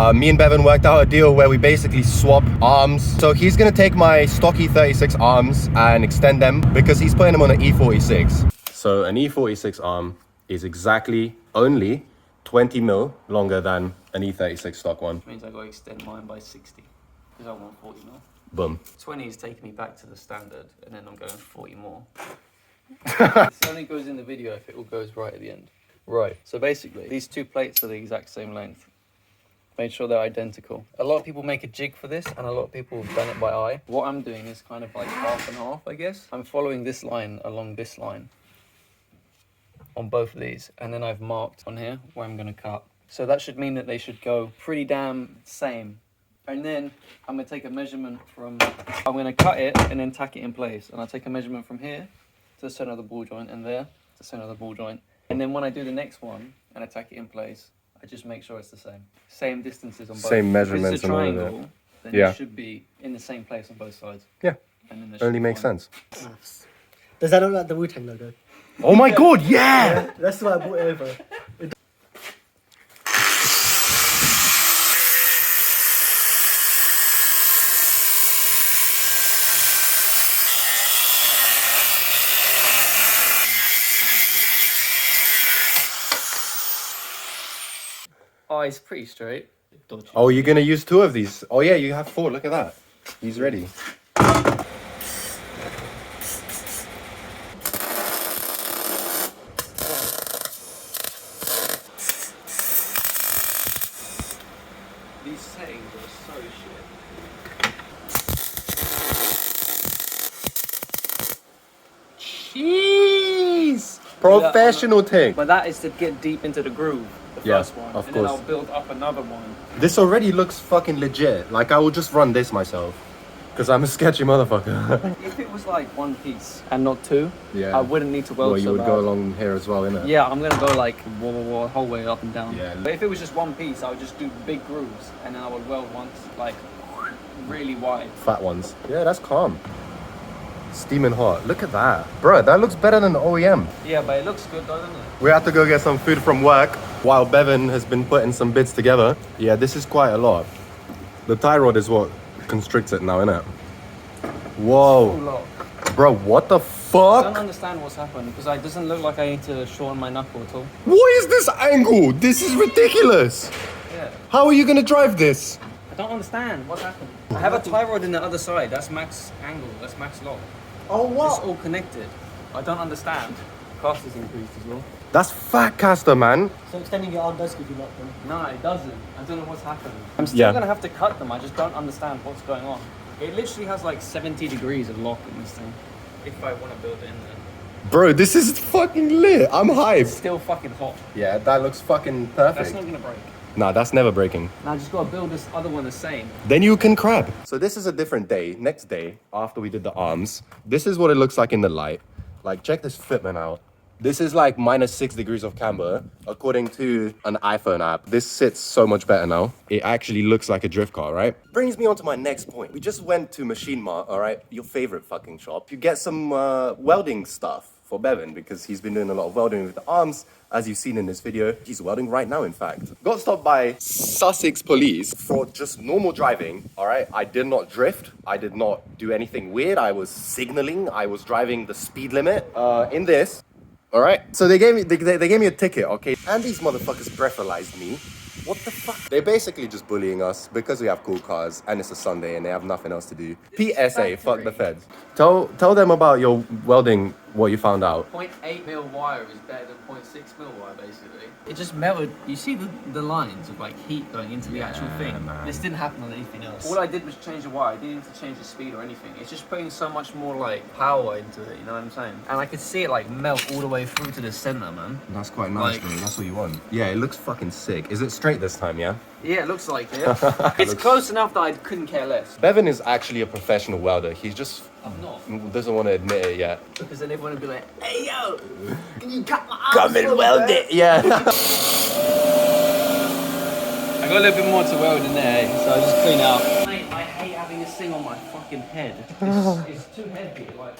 Me and Bevan worked out a deal where we basically swap arms. So he's gonna take my stock E36 arms and extend them because he's putting them on an E46. So an E46 arm is exactly only 20 mil longer than an E36 stock one. Which means I gotta extend mine by 60 because I want 40 mil. Boom. 20 is taking me back to the standard, and then I'm going 40 more. This only goes in the video if it all goes right at the end. Right, so basically, these two plates are the exact same length. Made sure they're identical. A lot of people make a jig for this, and a lot of people have done it by eye. What I'm doing is kind of like half and half, I guess. I'm following this line along this line on both of these, and then I've marked on here where I'm gonna cut. So that should mean that they should go pretty damn same. And then I'm gonna take a measurement from, I'm gonna cut it and then tack it in place. And I'll take a measurement from here to the center of the ball joint and there to the center of the ball joint. And then when I do the next one and I tack it in place, I just make sure it's the same. Same distances on both. Same measurements and all of it. If it's a triangle, then it should be in the same place on both sides. Yeah, And then only makes sense. Nice. Does that look like the Wu-Tang logo? Oh my god, yeah! That's why I brought it over. Oh, it's pretty straight. Dodgy. Oh, you're gonna use 2 of these. Oh yeah, you have 4, look at that. He's ready. These settings are so shit. Jeez! Professional thing. But that is to get deep into the groove, the first one. of and course. then I'll build up another one. This already looks fucking legit. Like, I will just run this myself. Because I'm a sketchy motherfucker. If it was like one piece and not 2, Yeah. I wouldn't need to weld Well, you so would go bad. along here as well, innit? Yeah, I'm gonna go like whoa, whole way up and down. Yeah. But if it was just one piece, I would just do big grooves and then I would weld once like really wide. Fat ones. Yeah, that's calm. Steaming hot. Look at that. Bro, that looks better than the OEM. Yeah, but it looks good though, doesn't it? We have to go get some food from work while Bevan has been putting some bits together. Yeah, this is quite a lot. The tie rod is what constricts it now, innit? Whoa. Full lock. Bro, what the I don't fuck? understand what's happened because it doesn't look like I need to shorten my knuckle at all. What is this angle? This is ridiculous. Yeah. How are you gonna drive this? I don't understand what's happened. I have a tie rod in the other side. That's max angle. That's max lock. Oh, It's what? all connected. I don't understand. Cost is increased as well. That's fat caster, man. So extending your arm does give you lock then. No, it doesn't. I don't know what's happened. I'm still Yeah. gonna have to cut them. I just don't understand what's going on. It literally has like 70 degrees of lock in this thing. If I want to build it in there. Bro, this is fucking lit. I'm It's hyped. still fucking hot. Yeah, that looks fucking That's perfect. not gonna break. Nah, that's never breaking. Now I just gotta build this other one the same. Then you can crab. So this is a different day. Next day, after we did the arms, this is what it looks like in the light. Like, check this fitment out. This is like -6 degrees of camber, according to an iPhone app. This sits so much better now. It actually looks like a drift car, right? Brings me on to my next point. We just went to Machine Mart, all right? Your favorite fucking shop. You get some welding stuff for Bevan because he's been doing a lot of welding with the arms. As you've seen in this video, he's welding right now, in fact. Got stopped by Sussex police for just normal driving, all right? I did not drift. I did not do anything weird. I was signaling. I was driving the speed limit in this. All right, so they gave me a ticket, okay? And these motherfuckers breathalyzed me. What the fuck? They're basically just bullying us because we have cool cars and it's a Sunday and they have nothing else to do. PSA, fuck the feds. Tell them about your welding, what you found out. 0.8 mil wire is better than 0.6 mil wire, basically. It just melted. You see the lines of like heat going into the actual thing. man. This didn't happen on anything else. All I did was change the wire. I didn't need to change the speed or anything. It's just putting so much more like power into it. You know what I'm saying? And I could see it like melt all the way through to the center, man. That's quite nice, Like- bro. That's what you want. Yeah, it looks fucking sick. Is it straight this time, yeah? Yeah, it looks like it. It's close enough that I couldn't care less. Bevan is actually a professional welder. He just I'm not. doesn't want to admit it yet. Because then everyone would be like, hey yo, can you cut my arm? Come and weld it, yeah. I got a little bit more to weld in there, so I just clean it up. Mate, I hate having this thing on my fucking head. It's too heavy, like.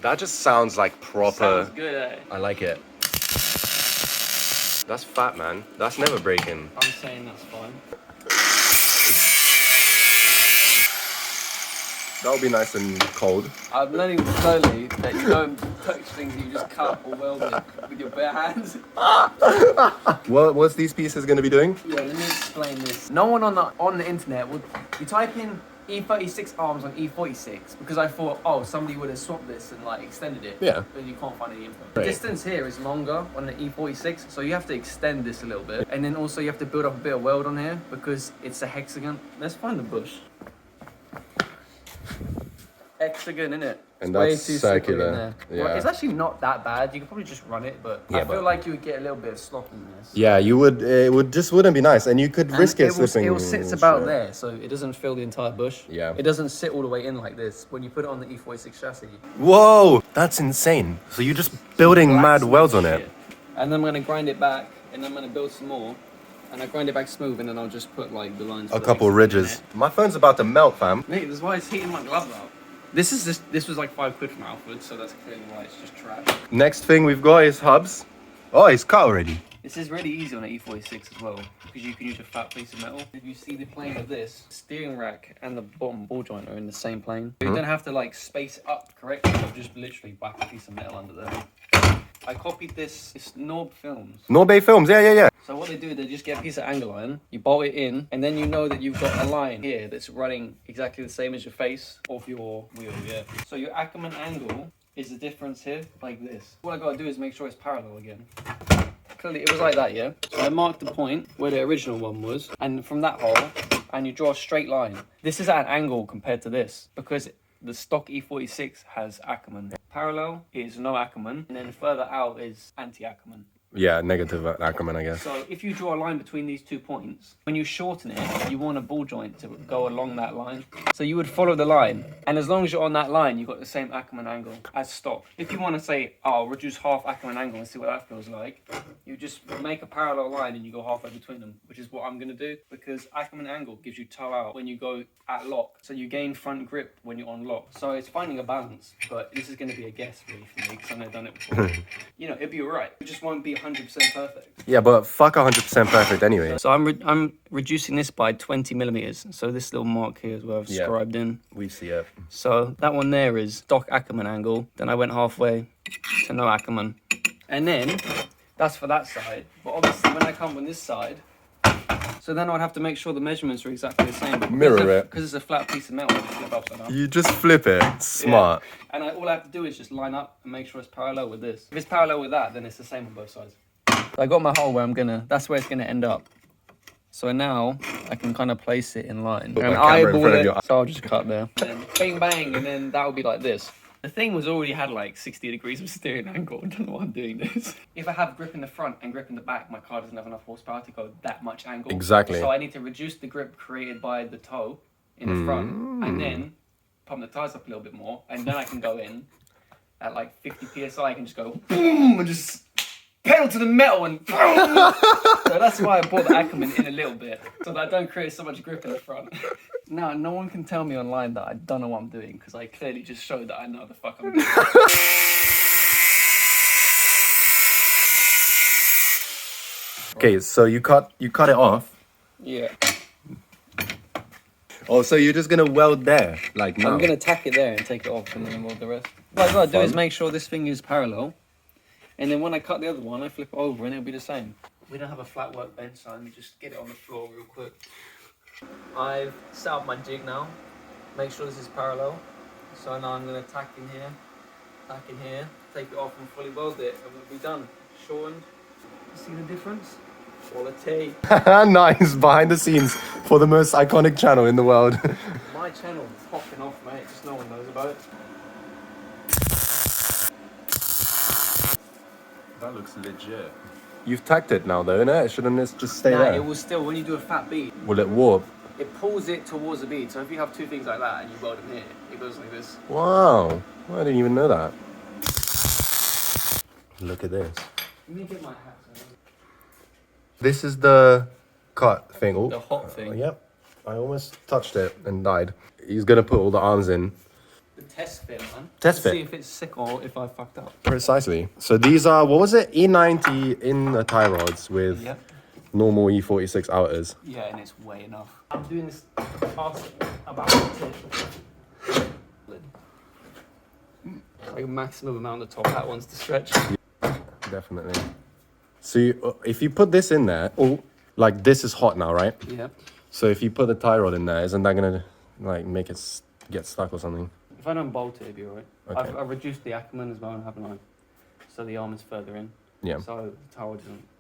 That just sounds like proper. Sounds good, eh? I like it. That's fat, man. That's never breaking. I'm saying that's fine. That'll be nice and cold. I'm learning slowly that you don't touch things that you just cut or weld it with your bare hands. What's these pieces gonna be doing? Yeah, let me explain this. No one on the internet would. You type in E36 arms on E46 because I thought, oh, somebody would have swapped this and like extended it. Yeah. But you can't find any info. Right. The distance here is longer on the E46, so you have to extend this a little bit, and then also you have to build up a bit of weld on here because it's a hexagon. Let's find the bush. Hexagon, innit? And Way that's too slippery circular, in there. yeah. Well, it's actually not that bad. You could probably just run it, but Yeah, I feel but- like you would get a little bit of sloppiness. Yeah, you would. It wouldn't be nice, and you could And risk it slipping. It will sit about there, so it doesn't fill the entire bush. Yeah. It doesn't sit all the way in like this. When you put it on the E46 chassis. Whoa, that's insane. So you're just building mad Black welds on smooth it. shit. And then I'm gonna grind it back, and I'm gonna build some more. And I grind it back smooth, and then I'll just put like the lines. A for the couple hexagon in ridges. it. My phone's about to melt, fam. Mate, that's why it's heating my glove out. This was like £5 from Alfred, so that's clearly why it's just trash. Next thing we've got is hubs. Oh, it's cut already. This is really easy on an E46 as well, because you can use a fat piece of metal. If you see the plane of this, steering rack and the bottom ball joint are in the same plane. You don't have to like space it up correctly, or just literally whack a piece of metal under there. I copied this, it's Norb Films. Norbay Films, yeah. So what they do, they just get a piece of angle iron, you bolt it in, and then you know that you've got a line here that's running exactly the same as your face of your wheel, yeah. So your Ackerman angle is the difference here, like this. What I gotta do is make sure it's parallel again. Clearly it was like that, yeah? So I marked the point where the original one was, and from that hole, and you draw a straight line. This is at an angle compared to this, because the stock E46 has Ackerman. Parallel is no Ackerman, and then further out is anti-Ackerman. Yeah, negative Ackerman, I guess. So if you draw a line between these 2 points, when you shorten it, you want a ball joint to go along that line. So you would follow the line, and as long as you're on that line, you've got the same Ackerman angle as stock. If you want to say, oh, I'll reduce half Ackerman angle and see what that feels like, you just make a parallel line and you go halfway between them, which is what I'm going to do, because Ackerman angle gives you toe out when you go at lock. So you gain front grip when you're on lock. So it's finding a balance, but this is going to be a guess really for me, because I've never done it before. You know, it'd be alright. It just won't be 100% perfect. Yeah, but fuck 100% perfect anyway. So I'm reducing this by 20 millimeters. So this little mark here is where I've Yeah. scribed in. We see it. So that one there is stock Ackerman angle. Then I went halfway to no Ackerman. And then that's for that side. But obviously when I come on this side, so then I'd have to make sure the measurements are exactly the same. Mirror it. Because it's a flat piece of metal, I just flip upside down. You just flip it. Smart. And all I have to do is just line up and make sure it's parallel with this. If it's parallel with that, then it's the same on both sides. So I got my hole where that's where it's gonna end up. So now I can kind of place it in line. Put And my camera in eyeball front of it, your- so I'll just cut there. And bang bang, and then that will be like this. The thing was already had like 60 degrees of steering angle. I don't know why I'm doing this. If I have grip in the front and grip in the back, my car doesn't have enough horsepower to go that much angle. Exactly. So I need to reduce the grip created by the toe in the front, and then pump the tires up a little bit more, and then I can go in at like 50 psi. I can just go boom and just pedal to the metal and boom. So that's why I brought the Ackerman in a little bit, so that I don't create so much grip in the front. Now, no one can tell me online that I don't know what I'm doing, because I clearly just showed that I know the fuck I'm doing. Okay, so you cut it off. Yeah. Oh, so you're just gonna weld there, like now. I'm going to tack it there and take it off and then weld the rest. What I got to do is make sure this thing is parallel, and then when I cut the other one, I flip it over and it'll be the same. We don't have a flat workbench, so let me just get it on the floor real quick. I've set up my jig now. Make sure this is parallel. So now I'm going to tack in here, take it off and fully weld it, and we'll be done. Shortened. See the difference? Quality. Nice, behind the scenes for the most iconic channel in the world. My channel is popping off, mate. Just no one knows about it. That looks legit. You've tacked it now though, innit? Shouldn't it just stay Nah, there? it will still, when you do a fat bead, Will it warp? it pulls it towards the bead. So if you have two things like that and you weld them here, it goes like this. Wow, I didn't even know that. Look at this. Let me get my hat. This is the cut thing. Oh, The hot thing. Yep, I almost touched it and died. He's gonna put all the arms in. The test fit, man. Test To fit. see if it's sick or if I fucked up. Precisely. So these are, what was it? E90 in the tie rods with Yep. normal E46 outers. Yeah, and it's way enough. I'm doing this fast about it. Like a maximum amount of top hat wants to stretch. Definitely. So if you put this in there, oh, like this is hot now, right? Yeah. So if you put the tie rod in there, isn't that gonna like make it get stuck or something? If I don't bolt it, it'll be alright. Okay. I've reduced the Ackerman as well, haven't I? So the arm is further in. Yeah. So the towel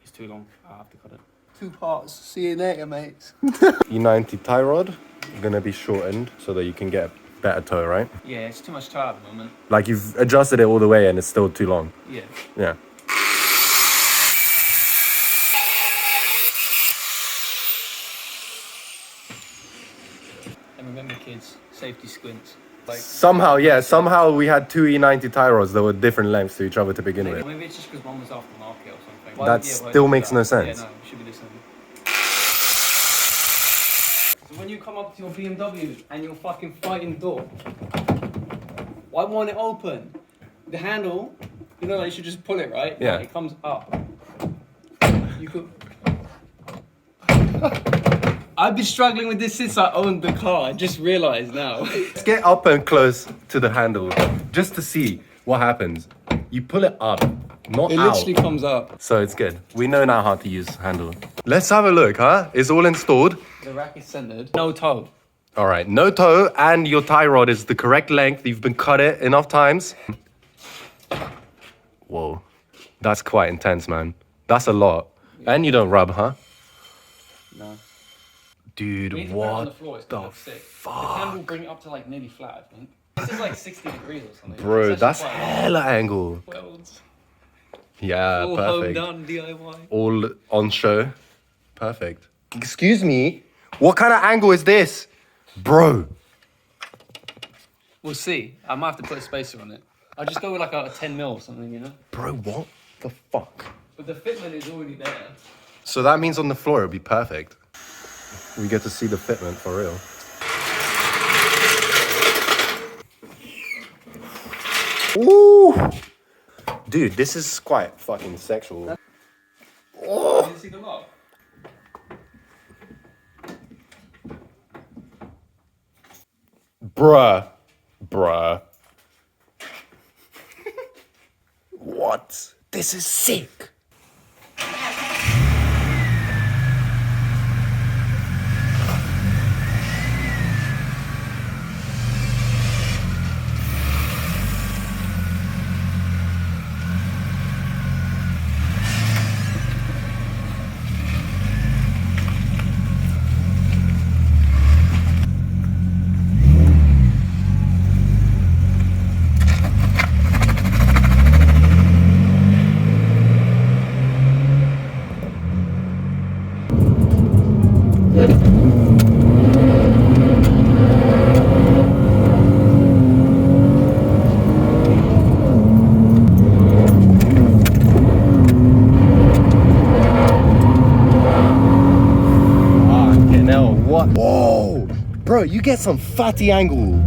is too long. I have to cut it. 2 parts. See you later, mates. E90 tie rod gonna be shortened so that you can get a better toe, right? Yeah, it's too much toe at the moment. Like you've adjusted it all the way and it's still too long. Yeah. Yeah. And remember, kids, safety squints. Like Somehow we had two E90 tie rods that were different lengths to each other to begin with. maybe it's just because one was aftermarket or something. That still makes no sense. Yeah, no, it should be the same. So when you come up to your BMW and you're fucking fighting the door, why won't it open? The handle, you know, like you should just pull it, right? Yeah. Like, it comes up. You could. I've been struggling with this since I owned the car. I just realised now. Let's get up and close to the handle just to see what happens. You pull it up, not It out. literally comes up. So it's good. We know now how to use handle. Let's have a look, huh? It's all installed. The rack is centered. No toe. All right, no toe, and your tie rod is the correct length. You've been cut it enough times. Whoa, that's quite intense, man. That's a lot. And you don't rub, huh? No. Dude, We need to put it on what the floor. It's the gonna look sick. fuck? The can will bring it up to like nearly flat, I think. This is like 60 degrees or something. Bro, It's that's actually quite hella angle. Welds. Yeah, All perfect. home done DIY. All on show. Perfect. Excuse me, what kind of angle is this? Bro. We'll see. I might have to put a spacer on it. I'll just go with like a 10 mil or something, you know? Bro, what the fuck? But the fitment is already there. So that means on the floor it'll be perfect. We get to see the fitment for real. Ooh! Dude, this is quite fucking sexual. Oh. Can you see the lock? Bruh. What? This is sick. What? Whoa! Bro, you get some fatty angle